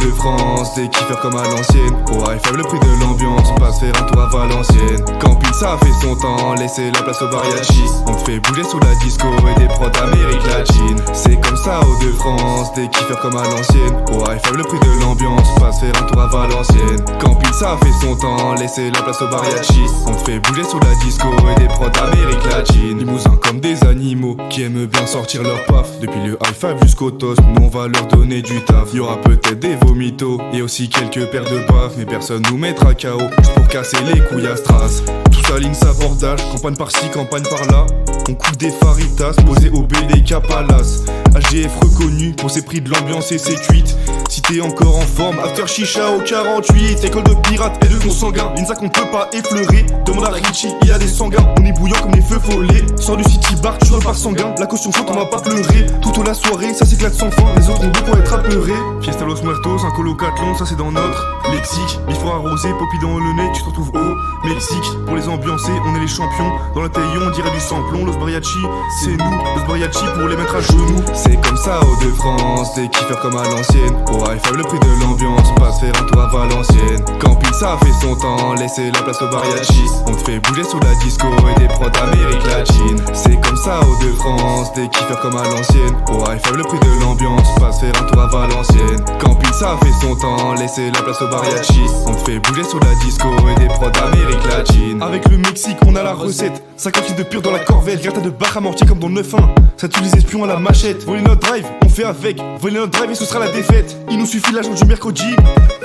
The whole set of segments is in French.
Hauts-de-France, des kiffeurs comme à l'ancienne. Au high five, le prix de l'ambiance, on passe faire un tour à Valenciennes. Camping, ça fait son temps, laissez la place au mariachi. On te fait bouger sous la disco et des prods d'Amérique latine. C'est comme ça, Hauts-de-France, des kiffeurs comme à l'ancienne. Au high five, le prix de l'ambiance, on passe faire un tour à Valenciennes. Camping, ça fait son temps, laissez la place au mariachi. On te fait bouger sous la disco et des prods d'Amérique latine. Limousins comme des animaux qui aiment bien sortir leur paf. Depuis le high five jusqu'au toast, nous on va leur donner du taf. Y'aura peut-être des vomitos et aussi quelques paires de baffes, mais personne nous mettra KO juste pour casser les couilles à Stras. Tout s'aligne s'abordage, campagne par-ci, campagne par-là. On coupe des faritas, posés au BDK Palace. AGF reconnu pour ses prix de l'ambiance et ses cuites. Si t'es encore en forme, after chicha au 48. École de pirates et de consanguins, l'INSA qu'on peut pas effleurer. Demande à Richie, il y a des sanguins. On est bouillant comme les feux follets. Sors du city bar, tu dans le parc sanguin. La caution chante, on va pas pleurer. Tout au la soirée, ça s'éclate sans fin. Les autres ont beau pour être apeurés. Fiesta Los Muertos, un colocathlon, ça c'est dans notre lexique. Il faut arroser, poppy dans le nez, tu te retrouves au Mexique. Pour les ambiancer, on est les champions. Dans la taillon, on dirait du samplon. Los Mariachi, c'est nous. Los Mariachi pour les mettre à genoux. C'est comme ça, Hauts-de-France, des kiffeurs comme à l'ancienne. Au high five, le prix de l'ambiance, passe faire un tour à Valenciennes. Camping, ça fait son temps, laissez la place au mariachi. On te fait bouger sous la disco et des prods d'Amérique latine. C'est comme ça, Hauts-de-France, des kiffeurs comme à l'ancienne. Au high five, le prix de l'ambiance, passe faire un tour à Valenciennes. Camping, ça fait son temps, laissez la place au mariachi. On te fait bouger sous la disco et des prods d'Amérique latine. Avec le Mexique, on a la recette. 50 litres de pur dans la corvette, Greta de barre amortie comme dans le 9-1. Ça tue les espions à la machette. Voler notre drive, on fait avec. Voler notre drive et ce sera la défaite. Il nous suffit l'argent du mercredi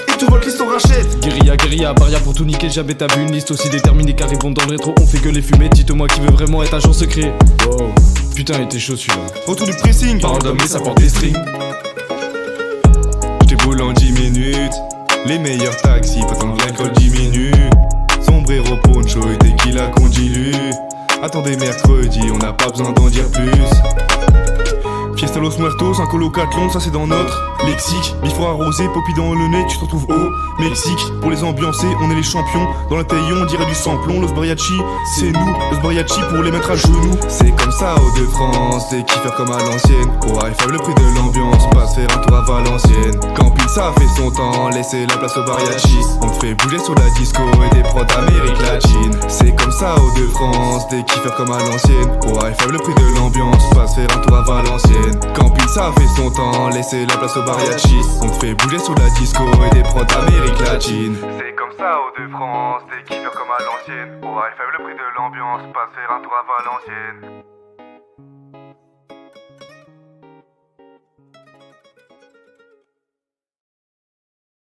et tout votre liste on rachète. Guérilla, guérilla, barrière pour tout niquer. Jamais t'as vu une liste aussi déterminée qui arrivent dans le rétro. On fait que les fumettes, dites-moi qui veut vraiment être agent secret. Wow, putain, il était chaud celui-là. Retour du pressing, Parole d'homme, mais ça porte des strings. J't'ai boule en 10 minutes. Les meilleurs taxis, pas tant que l'alcool diminue. Sombrero, poncho et tequila qu'on dilue. Attendez mercredi, on n'a pas besoin d'en dire plus. Fiesta Los Muertos, un colocathlon, ça c'est dans notre lexique. Il faut arroser, poppy dans le nez, tu te retrouves au Mexique. Pour les ambiancer, on est les champions. Dans la taillon, on dirait du samplon. Los Mariachi, c'est nous. Los Mariachi pour les mettre à genoux. C'est comme ça, Hauts-de-France, des kiffeurs comme à l'ancienne. Au high five, le prix de l'ambiance, passe faire un tour à Valenciennes. Camping, ça fait son temps, laissez la place au mariachi. On te fait bouger sur la disco et des prods d'Amérique latine. C'est comme ça, Hauts-de-France, des kiffeurs comme à l'ancienne. Au high five, le prix de l'ambiance, passe faire un tour à Valenciennes. Camping, ça fait son temps, laissez la place au mariachi. On te fait bouger sous la disco et des prods d'Amérique latine. C'est comme ça, Hauts-de-France, des kiffeurs comme à l'ancienne. Au high five, le prix de l'ambiance, passe faire un tour à Valenciennes.